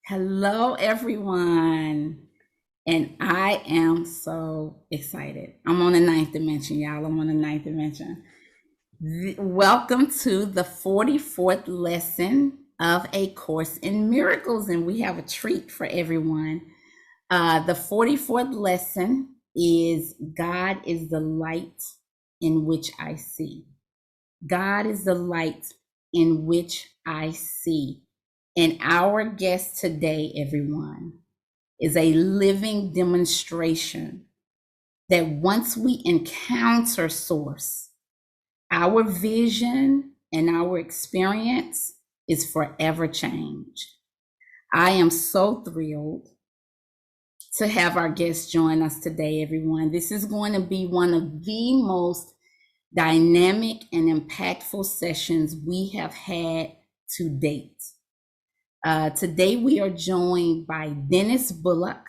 Hello, everyone. And I am so excited. I'm on the ninth dimension, y'all. I'm on the ninth dimension. Welcome to the 44th lesson of A Course in Miracles. And we have a treat for everyone. The 44th lesson is God is the light in which I see. God is the light in which I see. And our guest today, everyone, is a living demonstration that once we encounter Source, our vision and our experience is forever changed. I am so thrilled to have our guest join us today, everyone. This is going to be one of the most dynamic and impactful sessions we have had to date. Today, we are joined by Dennis Bullock,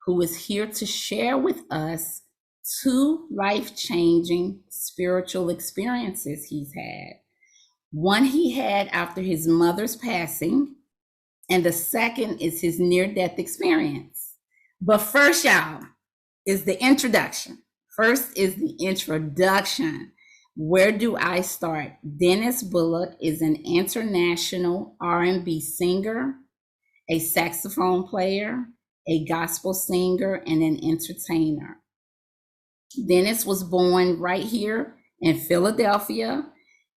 who is here to share with us two life-changing spiritual experiences he's had. One he had after his mother's passing, and the second is his near-death experience. But first, y'all, is the introduction. First is the introduction. Where do I start? Dennis Bullock is an international R&B singer, a saxophone player, a gospel singer, and an entertainer. Dennis was born right here in Philadelphia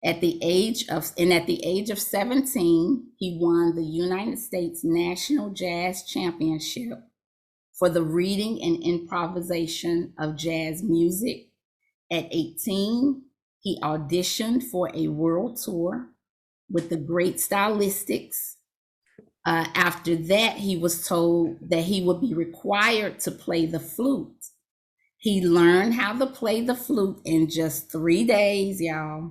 at the age of 17, he won the United States National Jazz Championship for the reading and improvisation of jazz music. At 18, he auditioned for a world tour with the great Stylistics. After that, he was told that he would be required to play the flute. He learned how to play the flute in just 3 days, y'all.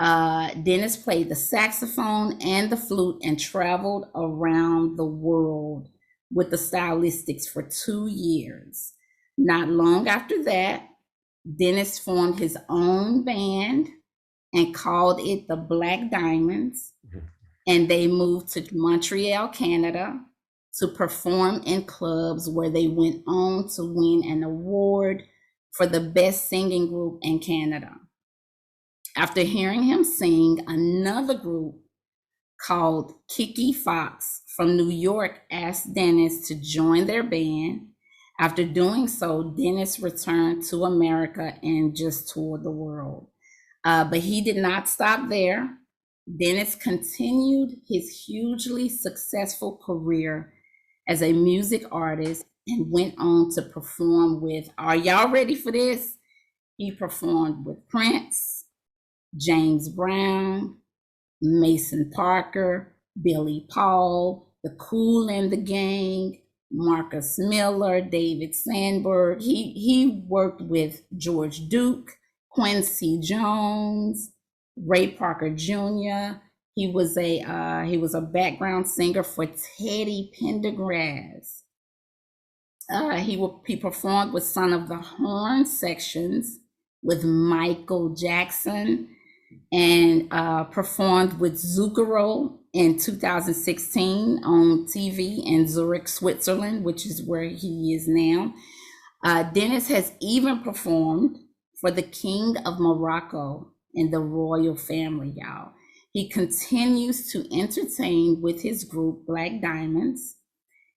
Dennis played the saxophone and the flute and traveled around the world with the Stylistics for 2 years. Not long after that, Dennis formed his own band and called it the Black Diamonds. And they moved to Montreal, Canada to perform in clubs where they went on to win an award for the best singing group in Canada. After hearing him sing, another group called Kiki Fox from New York asked Dennis to join their band. After doing so, Dennis returned to America and just toured the world. But he did not stop there. Dennis continued his hugely successful career as a music artist and went on to perform with, are y'all ready for this? He performed with Prince, James Brown, Mason Parker, Billy Paul, the Kool and the Gang, Markus Miller, David Sandborn. He worked with George Duke, Quincy Jones, Ray Parker Jr. He was a background singer for Teddy Pendergrass. He performed with Son of the Horn sections with Michael Jackson and performed with Zuccero in 2016 on TV in Zurich, Switzerland, which is where he is now. Dennis has even performed for the King of Morocco and the royal family, y'all. He continues to entertain with his group Black Diamonds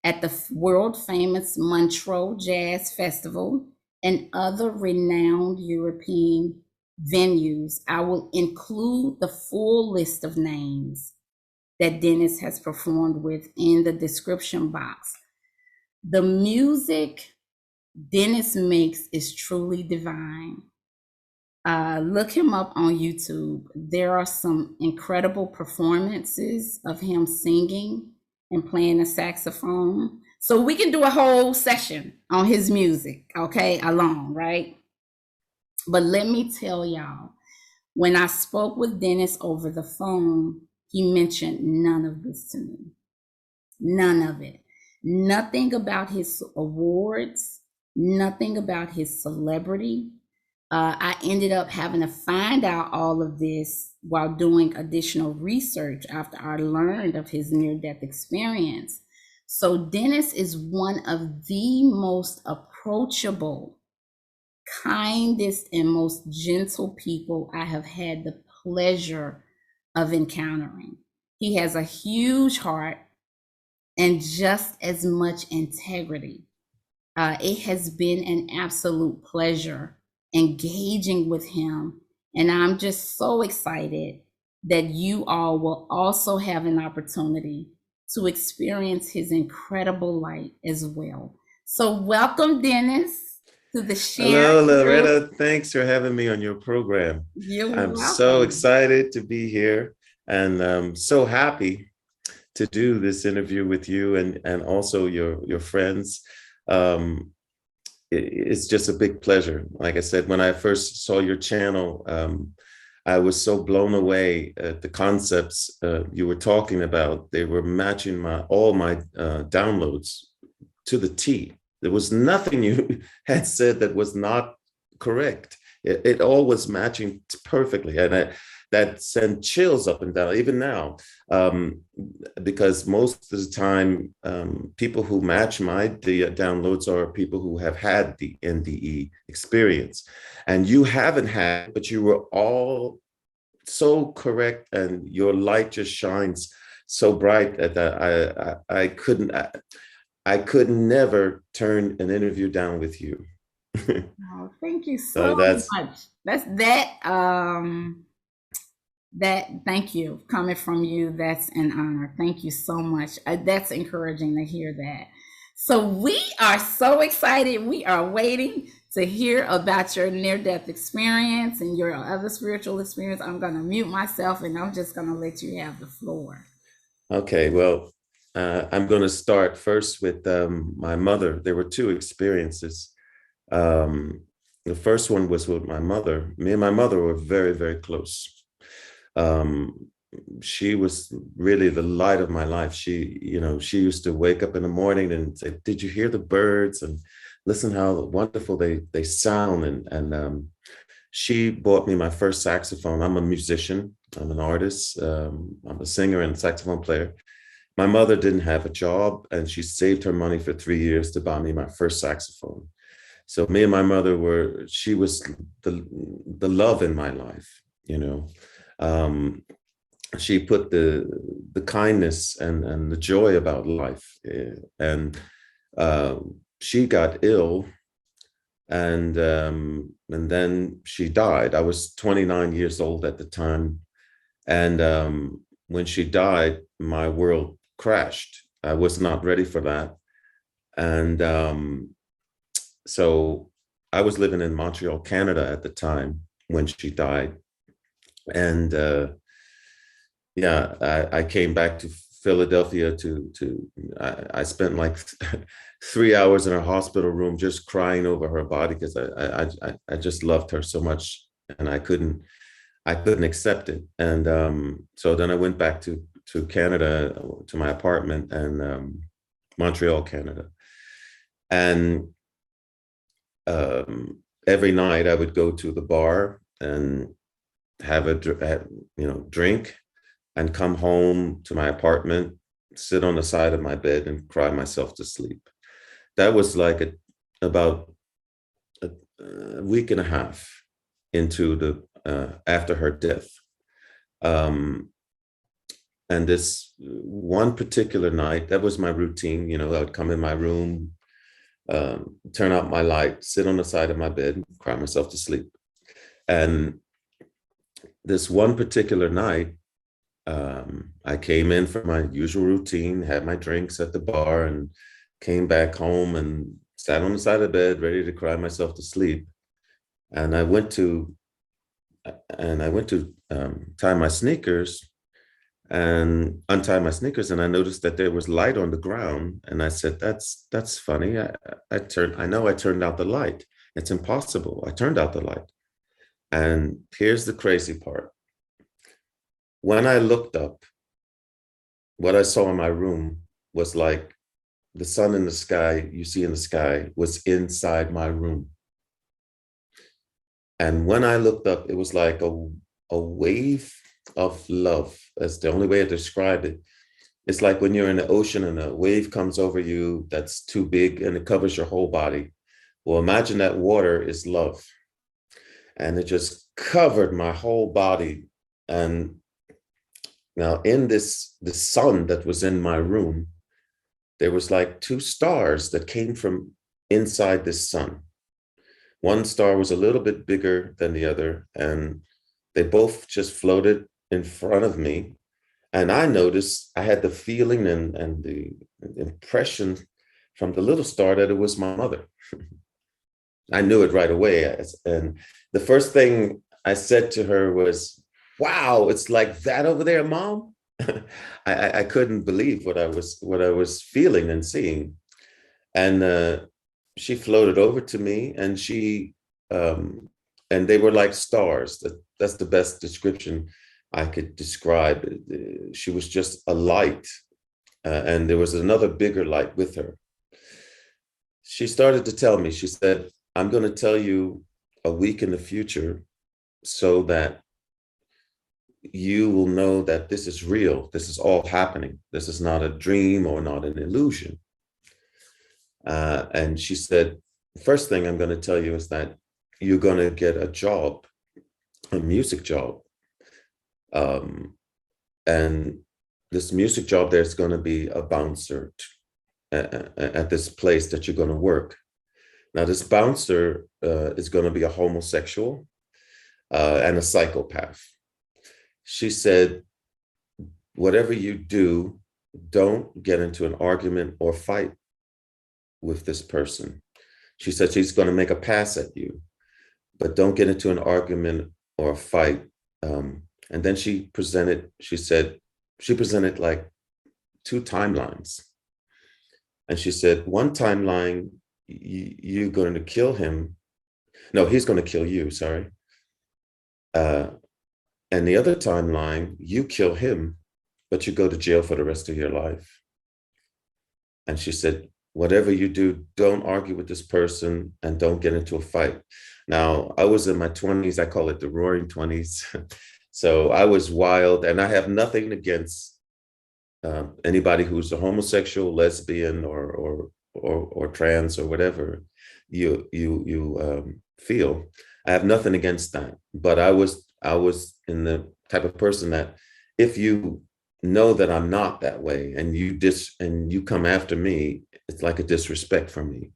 at the world famous Montreux Jazz Festival and other renowned European venues. I will include the full list of names that Dennis has performed with in the description box. The music Dennis makes is truly divine. Look him up on YouTube. There are some incredible performances of him singing and playing the saxophone. So we can do a whole session on his music, okay, alone, right? But let me tell y'all, when I spoke with Dennis over the phone, he mentioned none of this to me. None of it. Nothing about his awards, nothing about his celebrity, I ended up having to find out all of this while doing additional research after I learned of his near death experience. So, Dennis is one of the most approachable, kindest, and most gentle people I have had the pleasure of encountering. He has a huge heart and just as much integrity. It has been an absolute pleasure engaging with him. And I'm just so excited that you all will also have an opportunity to experience his incredible light as well. So, welcome, Dennis, to the Hello, Sharing Group. Loretta. Thanks for having me on your program. You're I'm so welcome. excited to be here and I'm so happy to do this interview with you and also your friends. Um, it's just a big pleasure. Like I said, when I first saw your channel, I was so blown away at the concepts you were talking about. They were matching all my downloads to the T. There was nothing you had said that was not correct. It all was matching perfectly. And that sent chills up and down, even now, um, because most of the time, people who match my downloads are people who have had the NDE experience. And you haven't had, but you were all so correct, and your light just shines so bright that I couldn't. I could never turn an interview down with you. Oh, thank you So so that's much. That's that thank you coming from you. That's an honor. Thank you so much. That's encouraging to hear that. So we are so excited. We are waiting to hear about your near-death experience and your other spiritual experience. I'm going to mute myself and I'm just going to let you have the floor. okay. Well, I'm going to start first with my mother. There were two experiences. Um, the first one was with my mother. Me and my mother were very, very close. Um, she was really the light of my life. She used to wake up in the morning and say, "Did you hear the birds? And listen how wonderful they sound." And she bought me my first saxophone. I'm a musician. I'm an artist. I'm a singer and saxophone player. My mother didn't have a job, and she saved her money for 3 years to buy me my first saxophone. So me and my mother she was the love in my life, you know. Um, she put the kindness and the joy about life. And uh, she got ill, and then she died. I was 29 years old at the time. And when she died, my world crashed. I was not ready for that. And so I was living in Montreal, Canada at the time when she died. And yeah, I came back to Philadelphia I spent like 3 hours in a hospital room just crying over her body because I just loved her so much, and I couldn't accept it. And so then I went back to Canada, to my apartment, and Montreal, Canada. And every night I would go to the bar and have drink, and come home to my apartment, sit on the side of my bed and cry myself to sleep. That was like about a week and a half into the after her death. Um, and this one particular night, that was my routine. I would come in my room, turn out my light, sit on the side of my bed, cry myself to sleep. And this one particular night, I came in for my usual routine, had my drinks at the bar, and came back home and sat on the side of the bed, ready to cry myself to sleep. And I went to tie my sneakers and untie my sneakers, and I noticed that there was light on the ground. And I said, "That's funny. I know I turned out the light. It's impossible. I turned out the light." And here's the crazy part. When I looked up, what I saw in my room was like the sun in the sky you see in the sky was inside my room. And when I looked up, it was like a wave of love. That's the only way to describe it. It's like when you're in the ocean and a wave comes over you that's too big and it covers your whole body. Well, imagine that water is love. And it just covered my whole body. And now in the sun that was in my room, there was like two stars that came from inside this sun. One star was a little bit bigger than the other, and they both just floated in front of me. And I noticed I had the feeling and the impression from the little star that it was my mother. I knew it right away. And the first thing I said to her was, "Wow, it's like that over there, Mom." I couldn't believe what I was feeling and seeing. And she floated over to me, and and they were like stars. That's the best description I could describe. She was just a light, and there was another bigger light with her. She started to tell me. She said, "I'm going to tell you a week in the future, so that you will know that this is real. This is all happening. This is not a dream or not an illusion." And she said, "The first thing I'm going to tell you is that you're going to get a job, a music job. And this music job, there's going to be a bouncer at this place that you're going to work. Now, this bouncer is going to be a homosexual and a psychopath." She said, "Whatever you do, don't get into an argument or fight with this person." She said she's going to make a pass at you, but don't get into an argument or a fight. And then she presented like two timelines. And she said, one timeline, you're going to kill him. No, he's going to kill you, sorry. And the other timeline, you kill him, but you go to jail for the rest of your life. And she said, whatever you do, don't argue with this person and don't get into a fight. Now, I was in my 20s. I call it the roaring 20s. So I was wild, and I have nothing against anybody who's a homosexual, lesbian, or trans, or whatever you feel. I have nothing against that. But I was in the type of person that if you know that I'm not that way and you come after me, it's like a disrespect for me.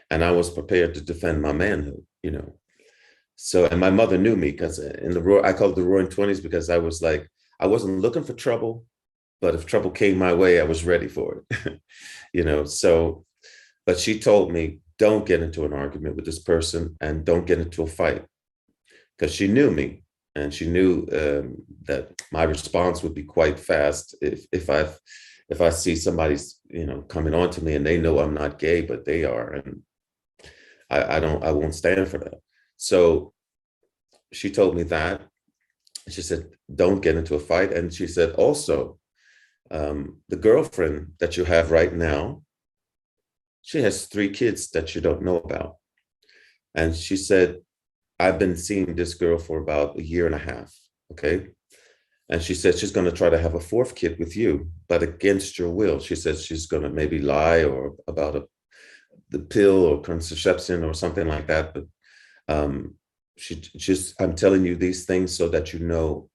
And I was prepared to defend my manhood, you know. So, and my mother knew me because I call it the roaring 20s, because I was like, I wasn't looking for trouble, but if trouble came my way, I was ready for it, you know. So, but she told me, don't get into an argument with this person and don't get into a fight, because she knew me. And she knew that my response would be quite fast if I see somebody's, you know, coming on to me and they know I'm not gay, but they are, and I won't stand for that. So she told me that. She said, don't get into a fight. And she said, also, the girlfriend that you have right now, she has 3 kids that you don't know about. And she said, I've been seeing this girl for about 1.5 years. Okay. And she said she's going to try to have a 4th kid with you, but against your will. She says she's going to maybe lie or about the pill or contraception or something like that. But I'm telling you these things so that you know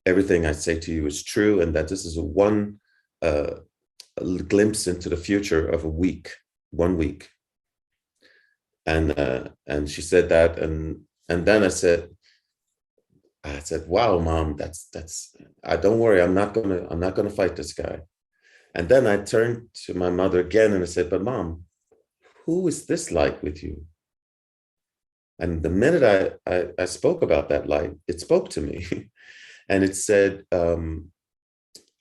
everything I say to you is true, and that this is a glimpse into the future of 1 week. And she said that, and then I said, wow, Mom, that's don't worry, I'm not gonna fight this guy. And then I turned to my mother again and I said, but Mom, who is this light with you? And the minute I spoke about that light, it spoke to me. And it said, I'm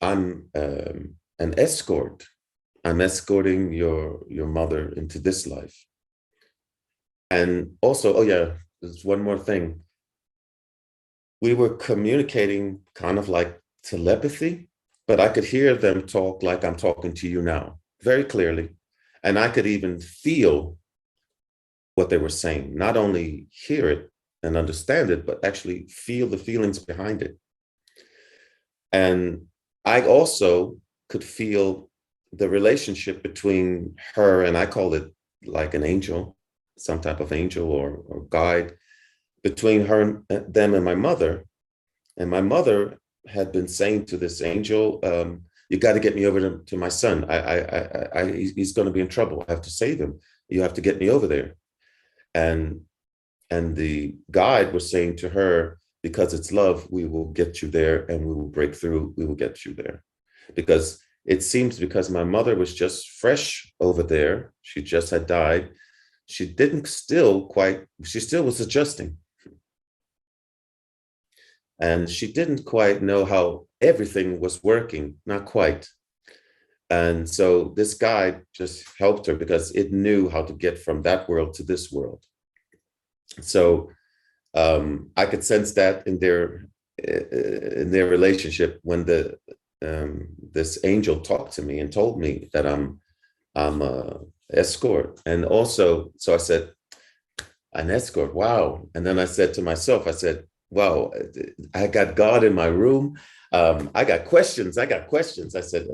an escort. I'm escorting your mother into this life. And also, oh yeah, there's one more thing. We were communicating kind of like telepathy, but I could hear them talk like I'm talking to you now, very clearly. And I could even feel what they were saying, not only hear it and understand it, but actually feel the feelings behind it. And I also could feel the relationship between her, and I call it like an angel, some type of angel or guide, between her and them and my mother. And my mother had been saying to this angel, you got to get me over to my son. He's going to be in trouble. I have to save him. You have to get me over there. And the guide was saying to her, because it's love, we will get you there and we will break through. We will get you there. Because it seems because my mother was just fresh over there. She just had died. She still was adjusting. And she didn't quite know how everything was working, not quite. And so this guide just helped her because it knew how to get from that world to this world. So I could sense that in their relationship when this angel talked to me and told me that I'm a escort. And also, so I said, an escort, wow. And then I said to myself, I said, wow, I got God in my room. I got questions. I said,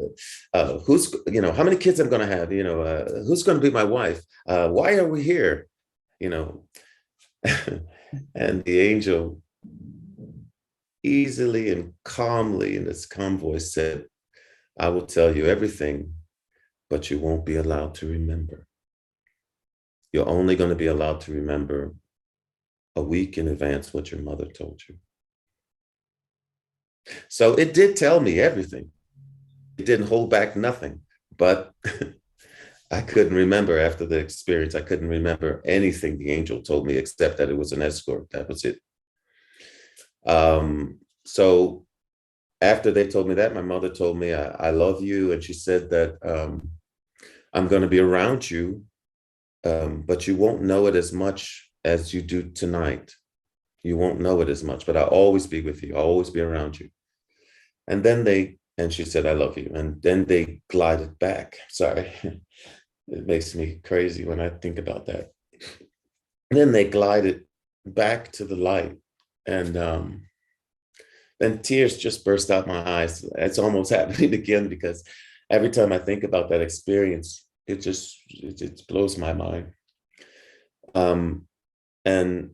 who's, how many kids I'm going to have? Who's going to be my wife? Why are we here? And the angel easily and calmly in this calm voice said, I will tell you everything, but you won't be allowed to remember. You're only going to be allowed to remember a week in advance what your mother told you. So it did tell me everything. It didn't hold back nothing, but I couldn't remember after the experience. I couldn't remember anything the angel told me except that it was an escort. That was it. So after they told me that, my mother told me, I love you. And she said that I'm going to be around you, but you won't know it as much as you do tonight. You won't know it as much, but I'll always be with you. I'll always be around you. And then she said, I love you. And then they glided back. Sorry. It makes me crazy when I think about that. And then they glided back to the light. And then tears just burst out my eyes. It's almost happening again because every time I think about that experience, it blows my mind. And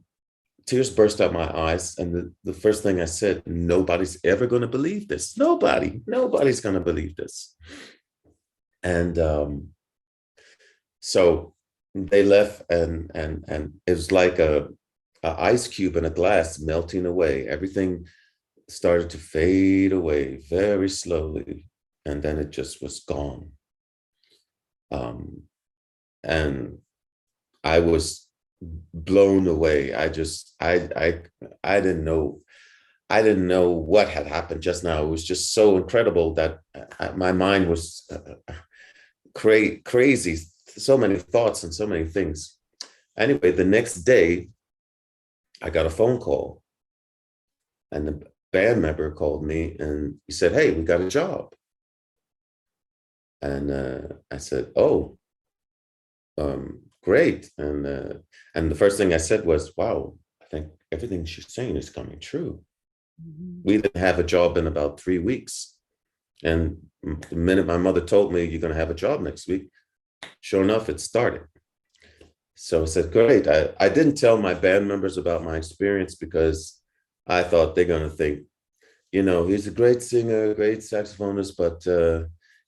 tears burst out my eyes. And the first thing I said, nobody's ever going to believe this. Nobody's going to believe this. And so they left, and it was like a ice cube in a glass melting away. Everything started to fade away very slowly, and then it just was gone. And I was blown away. I didn't know what had happened just now. It was just so incredible that my mind was crazy. So many thoughts and so many things. Anyway, the next day, I got a phone call, and the band member called me and he said, hey, we got a job. And I said, oh, great. And the first thing I said was, wow, I think everything she's saying is coming true. Mm-hmm. We didn't have a job in about 3 weeks. And the minute my mother told me, you're going to have a job next week, sure enough, it started. So I said, great. I didn't tell my band members about my experience because I thought they're going to think, he's a great singer, great saxophonist, but,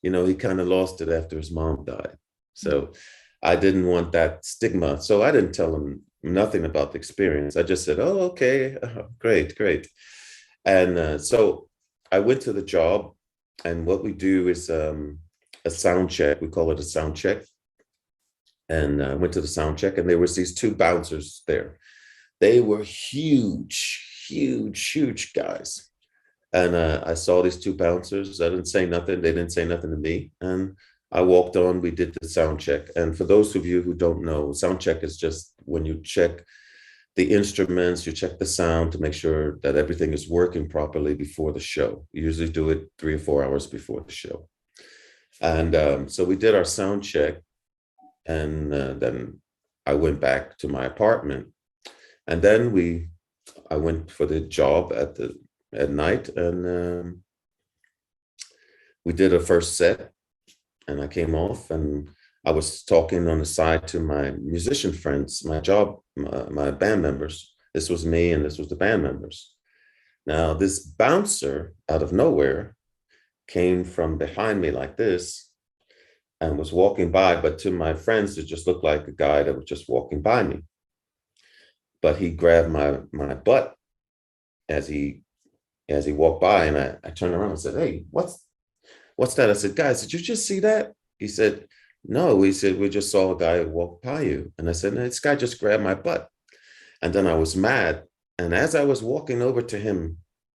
he kind of lost it after his mom died. So I didn't want that stigma. So I didn't tell them nothing about the experience. I just said, oh, okay, great. And so I went to the job, and what we do is a sound check. We call it a sound check. And I went to the sound check, and there was these two bouncers there. They were huge guys. And I saw these two bouncers. I didn't say nothing. They didn't say nothing to me. And I walked on. We did the sound check. And for those of you who don't know, sound check is just when you check the instruments, you check the sound to make sure that everything is working properly before the show. You usually do it 3 or 4 hours before the show. And so we did our sound check. And then I went back to my apartment. And then I went for the job at night, and we did a first set, and I came off, and I was talking on the side to my musician friends, my band members. This was me, and this was the band members. Now, this bouncer out of nowhere came from behind me like this and was walking by, but to my friends, it just looked like a guy that was just walking by me. But he grabbed my butt as he walked by, and I turned around and said, "Hey, what's that?" I said, "Guys, did you just see that?" He said, "No." He said, "We just saw a guy walk by you." And I said, "No, this guy just grabbed my butt." And then I was mad. And as I was walking over to him,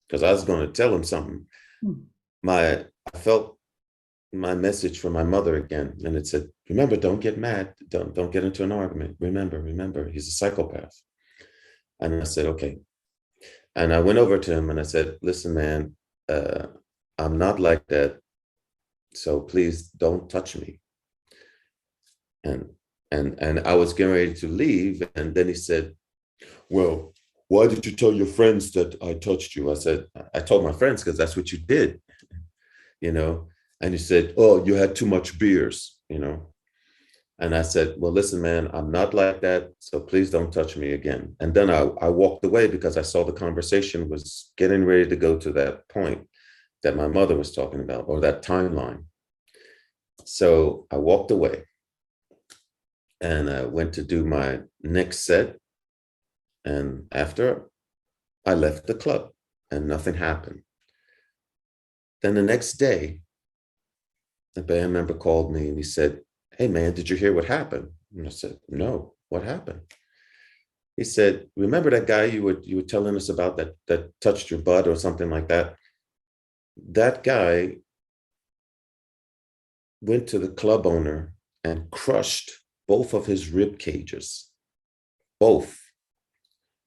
because I was going to tell him something, I felt my message from my mother again. And it said, "Remember, don't get mad. Don't get into an argument. Remember, he's a psychopath." And I said, "Okay." And I went over to him and I said, "Listen, man, I'm not like that. So please don't touch me." And I was getting ready to leave. And then he said, "Well, why did you tell your friends that I touched you?" I said, "I told my friends because that's what you did, you know." And he said, "Oh, you had too much beers, you know." And I said, "Well, listen, man, I'm not like that. So please don't touch me again." And then I walked away because I saw the conversation was getting ready to go to that point that my mother was talking about, or that timeline. So I walked away and I went to do my next set. And after, I left the club and nothing happened. Then the next day, the band member called me and he said, "Hey, man, did you hear what happened?" And I said, "No, what happened?" He said, "Remember that guy you were telling us about that touched your butt or something like that? That guy went to the club owner and crushed both of his rib cages, both.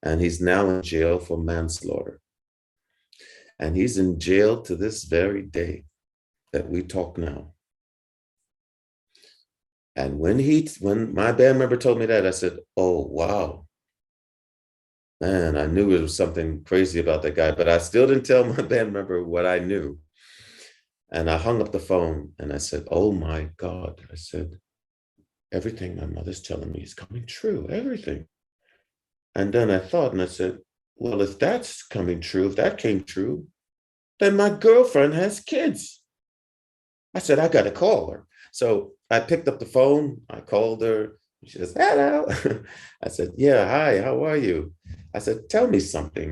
And he's now in jail for manslaughter. And he's in jail to this very day that we talk now." And when my band member told me that, I said, "Oh, wow. Man, I knew there was something crazy about that guy," but I still didn't tell my band member what I knew. And I hung up the phone and I said, "Oh my God." I said, "Everything my mother's telling me is coming true, everything." And then I thought and I said, "Well, if that's coming true, if that came true, then my girlfriend has kids." I said, "I got to call her." So I picked up the phone. I called her. She says, "Hello." I said, "Yeah, hi, how are you?" I said, "Tell me something.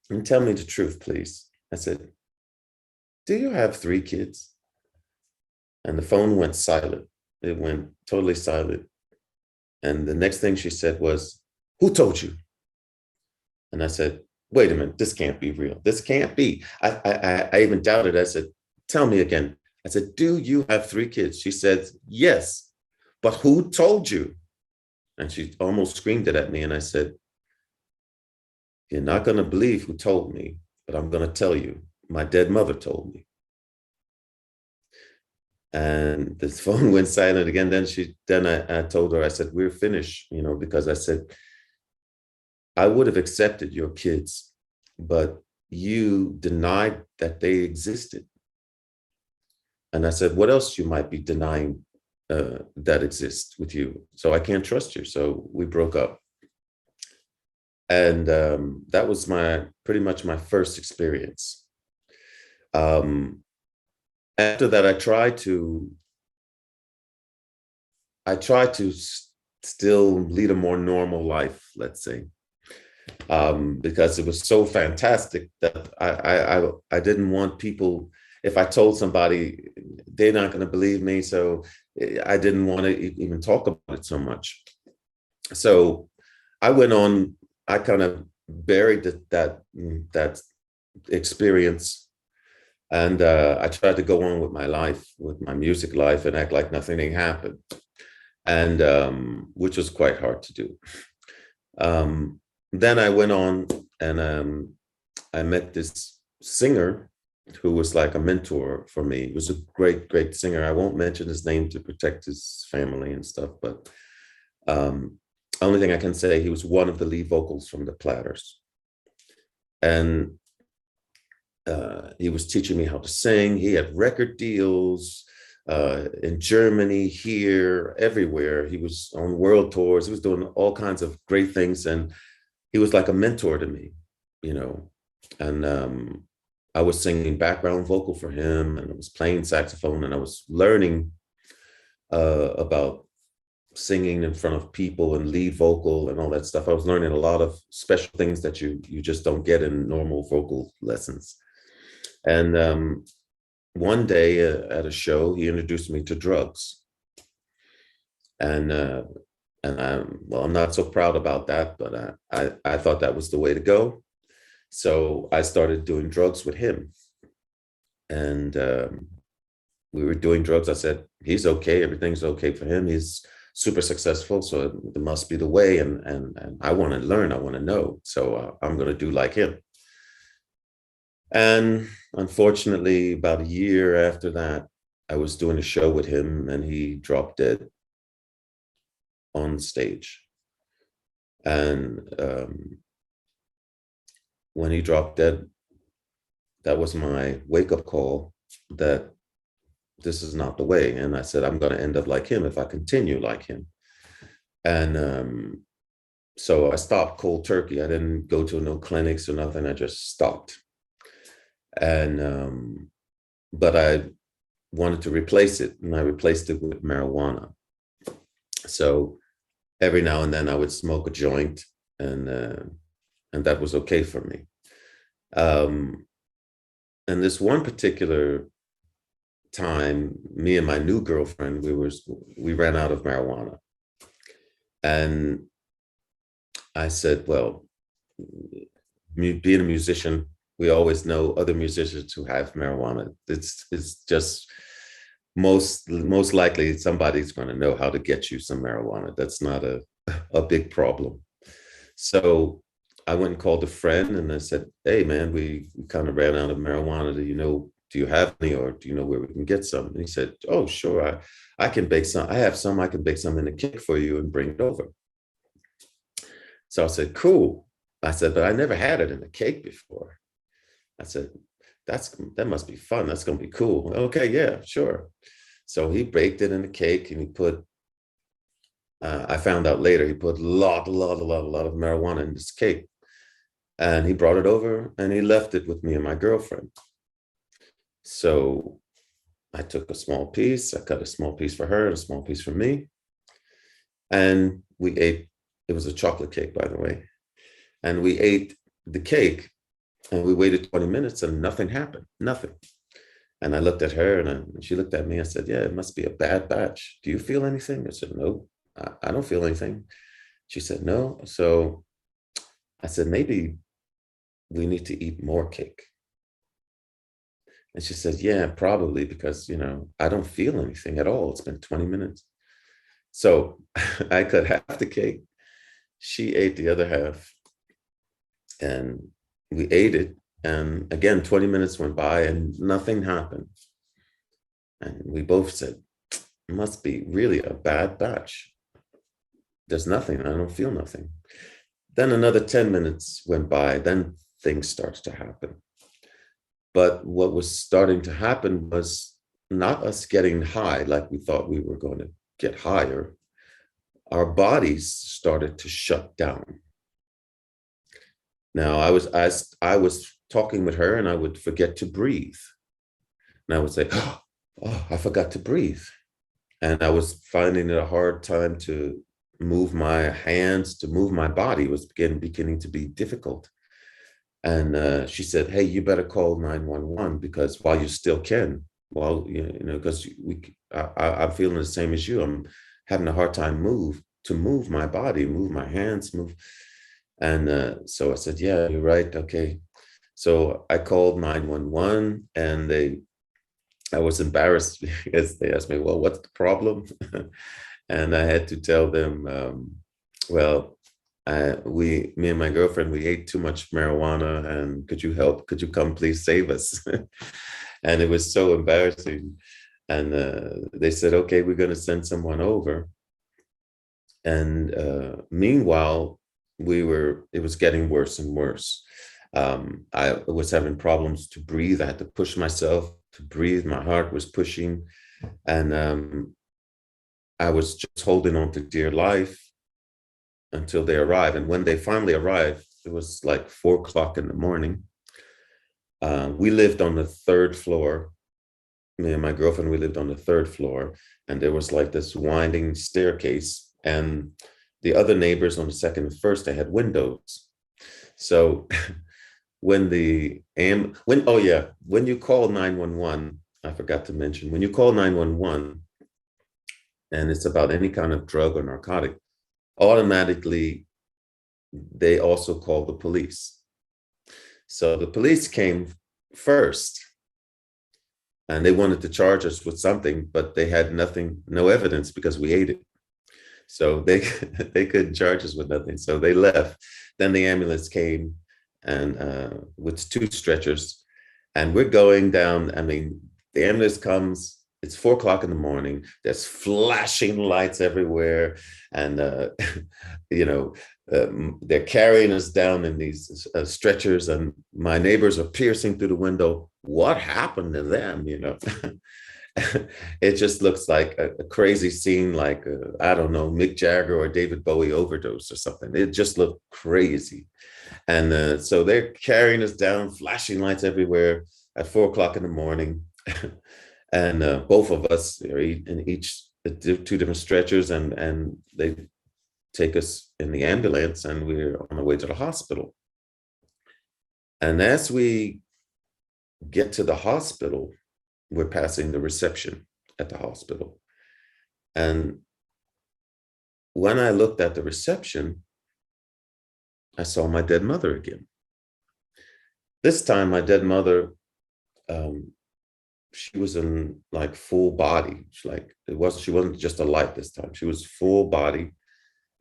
And tell me the truth, please." I said, "Do you have 3 kids?" And the phone went silent. It went totally silent. And the next thing she said was, "Who told you?" And I said, "Wait a minute, this can't be real. This can't be." I even doubted. I said, "Tell me again." I said, "Do you have 3 kids?" She said, "Yes, but who told you?" And she almost screamed it at me. And I said, "You're not going to believe who told me, but I'm going to tell you. My dead mother told me." And the phone went silent again. Then I told her, I said, "We're finished, because I said, I would have accepted your kids, but you denied that they existed." And I said, "What else you might be denying that exists with you? So I can't trust you." So we broke up. And that was pretty much my first experience. After that, I tried to still lead a more normal life, let's say, because it was so fantastic that I didn't want people. If I told somebody, they're not going to believe me. So I didn't want to even talk about it so much. So I went on. I kind of buried that experience, and I tried to go on with my life, with my music life, and act like nothing had happened, and which was quite hard to do. Then I went on, and I met this singer who was like a mentor for me. He was a great, great singer. I won't mention his name to protect his family and stuff, but Um, only thing I can say, he was one of the lead vocals from the Platters. And he was teaching me how to sing. He had record deals in Germany, here, everywhere. He was on world tours. He was doing all kinds of great things. And he was like a mentor to me, you know. And I was singing background vocal for him, and I was playing saxophone, and I was learning about singing in front of people and lead vocal and all that stuff. I was learning a lot of special things that you just don't get in normal vocal lessons. And one day at a show, he introduced me to drugs. And I'm not so proud about that, but I thought that was the way to go. So I started doing drugs with him. And we were doing drugs. I said, he's okay. Everything's okay for him. He's super successful. So it must be the way. And I want to learn. I want to know. So I'm going to do like him. And unfortunately, about a year after that, I was doing a show with him, and he dropped dead on stage. And when he dropped dead, that was my wake-up call that this is not the way. And I said, I'm going to end up like him if I continue like him. And so I stopped cold turkey. I didn't go to no clinics or nothing. I just stopped. And but I wanted to replace it, and I replaced it with marijuana. So every now and then I would smoke a joint, and that was okay for me. And this one particular time, me and my new girlfriend, we ran out of marijuana, and I said, well, being a musician, we always know other musicians who have marijuana. It's just most likely somebody's going to know how to get you some marijuana. That's not a big problem. So I went and called a friend, and I said, hey man, we kind of ran out of marijuana. Do you have any, or do you know where we can get some? And he said, oh, sure. I can bake some. I have some. I can bake some in a cake for you and bring it over. So I said, cool. I said, but I never had it in a cake before. I said, that must be fun. That's going to be cool. Okay, yeah, sure. So he baked it in a cake, and he put, I found out later, he put a lot of marijuana in this cake. And he brought it over, and he left it with me and my girlfriend. So I took a small piece. I cut a small piece for her and a small piece for me. And we ate. It was a chocolate cake, by the way. And we ate the cake, and we waited 20 minutes, and nothing happened, nothing. And I looked at her, and she looked at me. I said, yeah, it must be a bad batch. Do you feel anything? I said, no, I don't feel anything. She said, no. So I said, maybe we need to eat more cake. And she said, yeah, probably, because, I don't feel anything at all. It's been 20 minutes. So I cut half the cake. She ate the other half, and we ate it. And again, 20 minutes went by and nothing happened. And we both said, it must be really a bad batch. There's nothing. I don't feel nothing. Then another 10 minutes went by. Then things started to happen. But what was starting to happen was not us getting high like we thought we were going to get higher. Our bodies started to shut down. Now, I was talking with her, and I would forget to breathe. And I would say, oh, I forgot to breathe. And I was finding it a hard time to move my hands, to move my body. It was beginning to be difficult. And she said, hey, you better call 911, because while you still can, because I'm feeling the same as you. I'm having a hard time to move my body, move my hands, move. And so I said, yeah, you're right. Okay. So I called 911, and I was embarrassed because they asked me, well, what's the problem? And I had to tell them, me and my girlfriend, we ate too much marijuana, and could you help? Could you come please save us? And it was so embarrassing. And they said, okay, we're going to send someone over. And meanwhile, it was getting worse and worse. I was having problems to breathe. I had to push myself to breathe. My heart was pushing. And I was just holding on to dear life until they arrived. And when they finally arrived, it was like 4 o'clock in the morning. We lived on the third floor. Me and my girlfriend, we lived on the third floor, and there was like this winding staircase. And the other neighbors on the second and first, they had windows. So when you call 911, I forgot to mention, when you call 911 and it's about any kind of drug or narcotic, automatically they also call the police. So the police came first, and they wanted to charge us with something, but they had nothing, no evidence, because we ate it. So they they couldn't charge us with nothing. So they left. Then the ambulance came, and with 2 stretchers, and we're going down. I mean, the ambulance comes. It's 4 o'clock in the morning. There's flashing lights everywhere, and you know, they're carrying us down in these stretchers, and my neighbors are piercing through the window. What happened to them? You know, it just looks like a crazy scene, like I don't know, Mick Jagger or David Bowie overdose or something. It just looked crazy, and so they're carrying us down, flashing lights everywhere at 4 o'clock in the morning. And both of us are in each 2 different stretchers, and they take us in the ambulance, and we're on the way to the hospital. And as we get to the hospital, we're passing the reception at the hospital. And when I looked at the reception, I saw my dead mother again. This time, my dead mother, she was in like full body. She wasn't just a light this time. She was full body.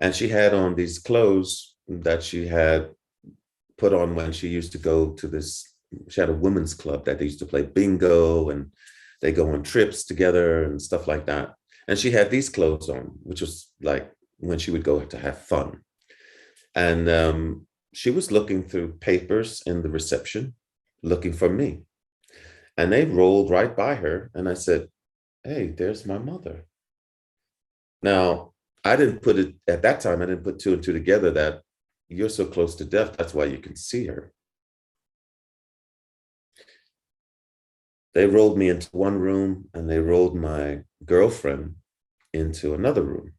And she had on these clothes that she had put on when she used to go to this. She had a women's club that they used to play bingo, and they go on trips together and stuff like that. And she had these clothes on, which was like when she would go to have fun. And she was looking through papers in the reception, looking for me. And they rolled right by her. And I said, "Hey, there's my mother." Now, I didn't put it at that time, I didn't put 2 and 2 together that you're so close to death. That's why you can see her. They rolled me into one room, and they rolled my girlfriend into another room.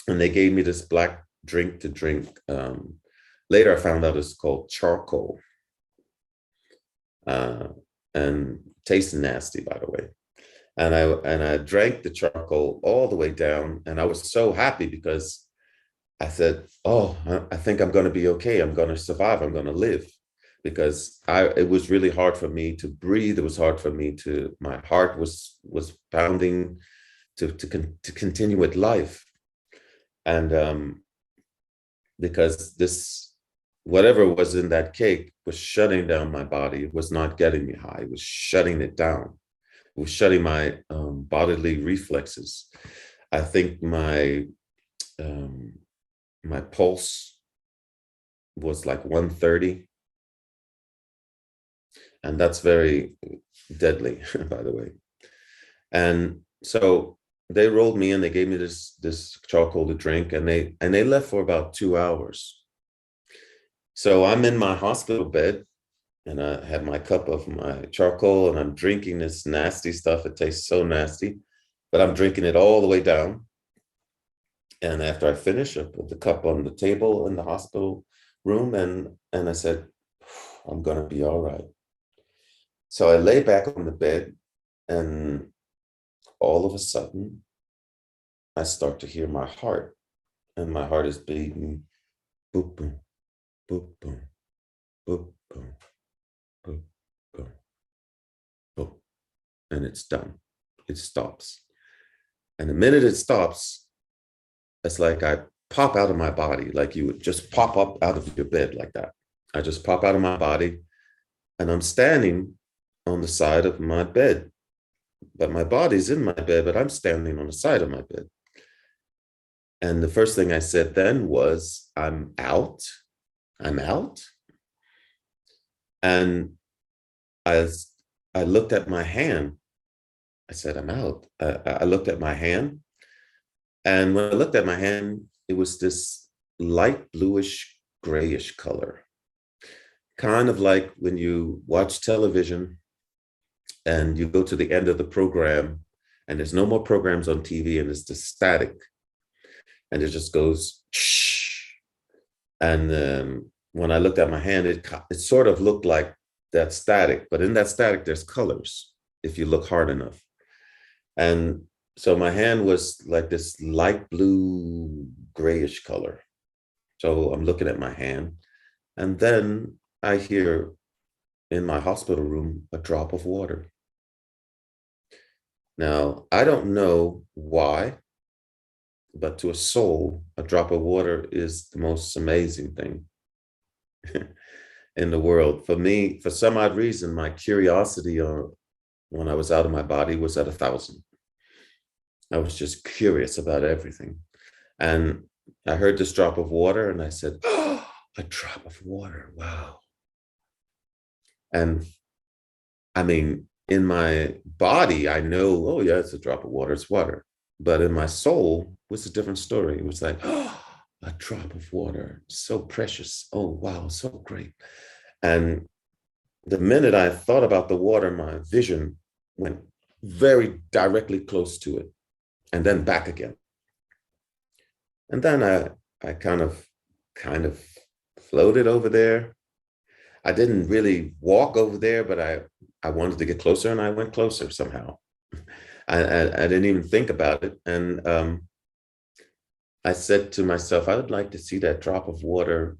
And they gave me this black drink to drink. Later, I found out it's called charcoal. And tastes nasty, by the way. And I drank the charcoal all the way down, and I was so happy because I said, "Oh, I think I'm going to be okay. I'm going to survive. I'm going to live." Because it was really hard for me to breathe. It was hard for me to. My heart was pounding to continue with life, and because this whatever was in that cake was shutting down my body. It was not getting me high. It was shutting it down. It was shutting my bodily reflexes. I think my pulse was like 130, and that's very deadly, by the way. And so they rolled me in. They gave me this charcoal to drink, and they left for about 2 hours. So I'm in my hospital bed, and I had my cup of my charcoal, and I'm drinking this nasty stuff. It tastes so nasty, but I'm drinking it all the way down. And after I finish, I put the cup on the table in the hospital room, and I said, "I'm going to be all right." So I lay back on the bed, and all of a sudden, I start to hear my heart, and my heart is beating, boop, boom, boop, boom, boop, boom, boop, boom, boom, and it's done. It stops. And the minute it stops, it's like I pop out of my body, like you would just pop up out of your bed like that. I just pop out of my body, and I'm standing on the side of my bed, but my body's in my bed, but I'm standing on the side of my bed. And the first thing I said then was, I'm out. I'm out. And as I looked at my hand, I said, I'm out. I looked at my hand. And when I looked at my hand, it was this light bluish grayish color, kind of like when you watch television and you go to the end of the program and there's no more programs on TV and it's the static and it just goes shh. And when I looked at my hand, it sort of looked like that static, but in that static, there's colors if you look hard enough. And so my hand was like this light blue, grayish color. So I'm looking at my hand. And then I hear in my hospital room a drop of water. Now, I don't know why, but to a soul, a drop of water is the most amazing thing in the world. For me, for some odd reason, my curiosity when I was out of my body was at 1,000. I was just curious about everything. And I heard this drop of water and I said, oh, a drop of water, wow. And I mean, in my body, I know, oh yeah, it's a drop of water, it's water. But in my soul, it was a different story. It was like, oh, a drop of water, so precious. Oh, wow, so great. And the minute I thought about the water, my vision went very directly close to it and then back again. And then I kind of floated over there. I didn't really walk over there, but I wanted to get closer and I went closer somehow. I didn't even think about it. And I said to myself, I would like to see that drop of water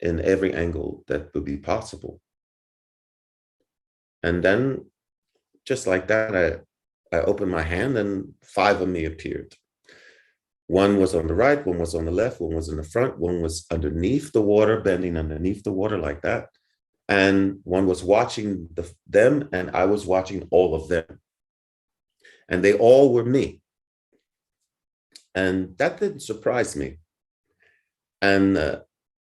in every angle that would be possible. And then just like that, I opened my hand and 5 of me appeared. One was on the right, one was on the left, one was in the front, one was underneath the water, bending underneath the water like that. And one was watching them, and I was watching all of them. And they all were me. And that didn't surprise me. And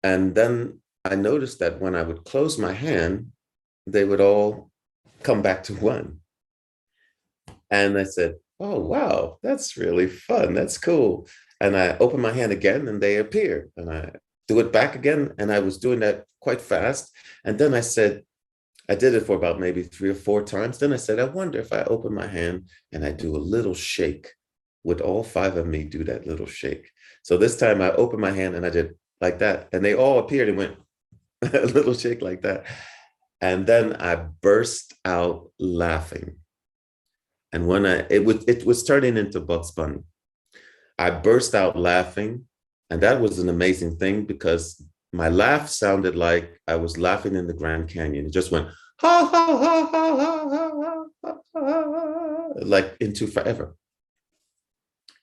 then I noticed that when I would close my hand, they would all come back to one. And I said, oh, wow, that's really fun. That's cool. And I opened my hand again and they appeared. And I do it back again. And I was doing that quite fast. And then I said, I did it for about maybe 3 or 4 times. Then I said, I wonder if I open my hand and I do a little shake, would all 5 of me do that little shake? So this time I opened my hand and I did like that. And they all appeared and went a little shake like that. And then I burst out laughing. And when it was turning into Bugs Bunny. I burst out laughing. And that was an amazing thing because my laugh sounded like I was laughing in the Grand Canyon. It just went, ha, ha, ha, ha, ha, ha, ha, ha, like into forever.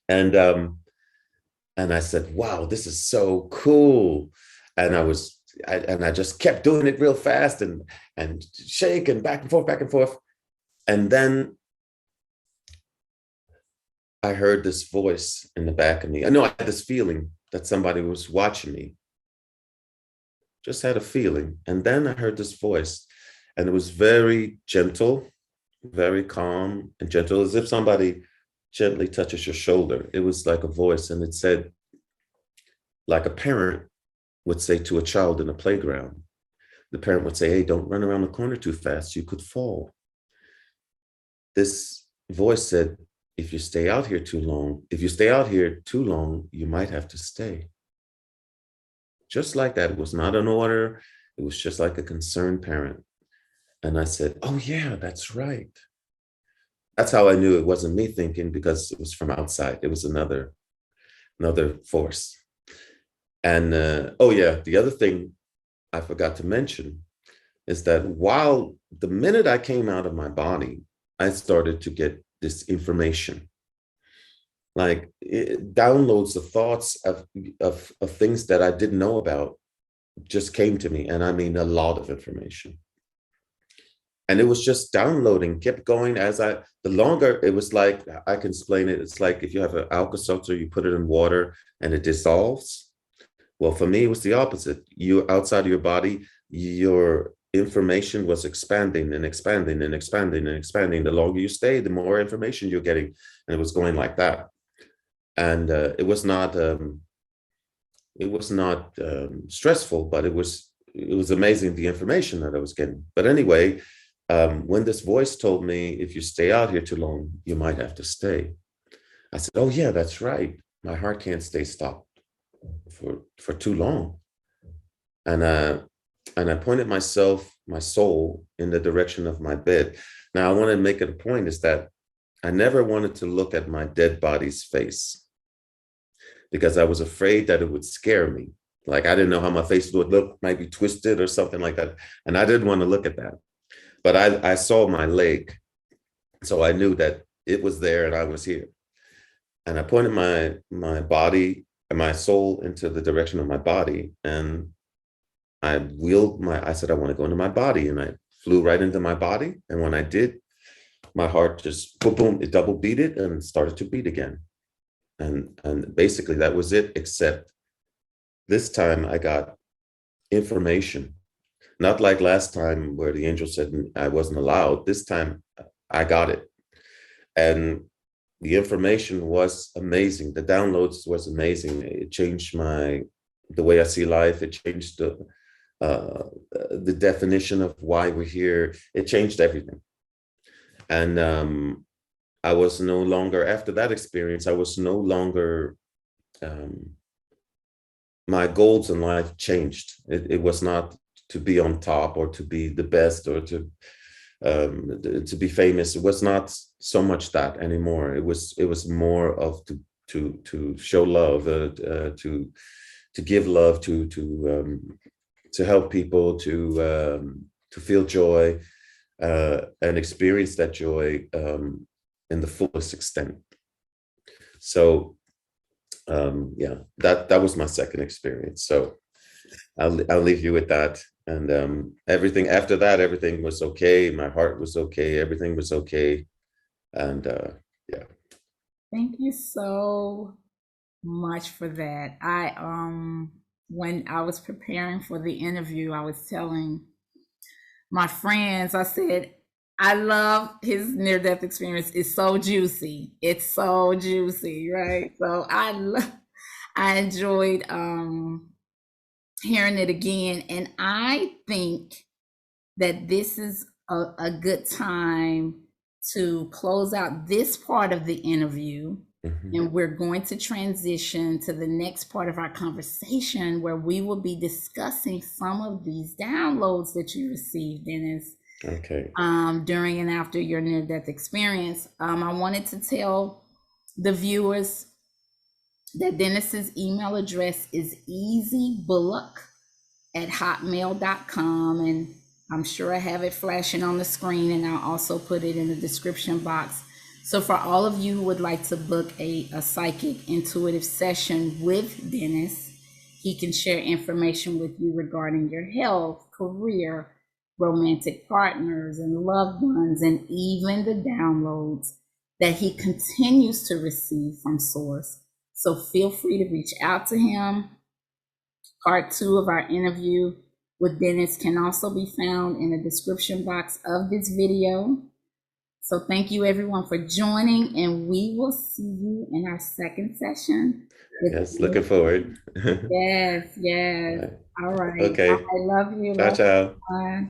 And I said, wow, this is so cool. And I just kept doing it real fast and shaking back and forth, back and forth. And then I heard this voice in the back of me. I know I had this feeling that somebody was watching me. Just had a feeling. And then I heard this voice, and it was very gentle, very calm and gentle, as if somebody gently touches your shoulder. It was like a voice, and it said, like a parent would say to a child in a playground. The parent would say, hey, don't run around the corner too fast. You could fall. This voice said, if you stay out here too long, you might have to stay. Just like that. It was not an order. It was just like a concerned parent. And I said, oh yeah, that's right. That's how I knew it wasn't me thinking, because it was from outside. It was another force. And oh yeah, the other thing I forgot to mention is that while the minute I came out of my body, I started to get this information. Like it downloads the thoughts of things that I didn't know about just came to me. And I mean, a lot of information. And it was just downloading, kept going the longer it was like, I can explain it. It's like if you have an Alka-Seltzer, you put it in water and it dissolves. Well, for me, it was the opposite. You outside of your body, your information was expanding and expanding and expanding and expanding. The longer you stay, the more information you're getting. And it was going like that. And it was not stressful, but it was amazing the information that I was getting. But anyway, when this voice told me, if you stay out here too long, you might have to stay. I said, oh yeah, that's right. My heart can't stay stopped for too long. And I pointed my soul in the direction of my bed. Now I want to make it a point is that I never wanted to look at my dead body's face because I was afraid that it would scare me. Like I didn't know how my face would look, might be twisted or something like that. And I didn't want to look at that. But I saw my leg. So I knew that it was there and I was here. And I pointed my body and my soul into the direction of my body. And I said, I want to go into my body. And I flew right into my body. And when I did, my heart just boom, boom, it double beated and started to beat again. And basically that was it, except this time I got information. Not like last time where the angel said I wasn't allowed. This time I got it. And the information was amazing. The downloads was amazing. It changed the way I see life. It changed the definition of why we're here. It changed everything. And I was no longer, after that experience, I was no longer, my goals in life changed. It was not to be on top or to be the best or to be famous. It was not so much that anymore. It was more of to show love, to give love, to help people, to feel joy and experience that joy in the fullest extent. So yeah, that was my second experience. So I'll leave you with that. And everything after that, everything was okay. My heart was okay. Everything was okay. And yeah. Thank you so much for that. When I was preparing for the interview, I was telling my friends, I said, I love his near death experience. It's so juicy. It's so juicy, right? So I enjoyed hearing it again. And I think that this is a good time to close out this part of the interview. Mm-hmm. And we're going to transition to the next part of our conversation where we will be discussing some of these downloads that you received, Dennis. Okay. During and after your near-death experience. I wanted to tell the viewers that Dennis's email address is easybullock@hotmail.com, and I'm sure I have it flashing on the screen, and I'll also put it in the description box. So for all of you who would like to book a psychic intuitive session with Dennis, he can share information with you regarding your health, career, romantic partners, and loved ones, and even the downloads that he continues to receive from Source. So feel free to reach out to him. Part 2 of our interview with Dennis can also be found in the description box of this video. So thank you everyone for joining, and we will see you in our second session. Yes, looking forward. Yes. All right. Okay. I love you. Ciao, ciao. Bye.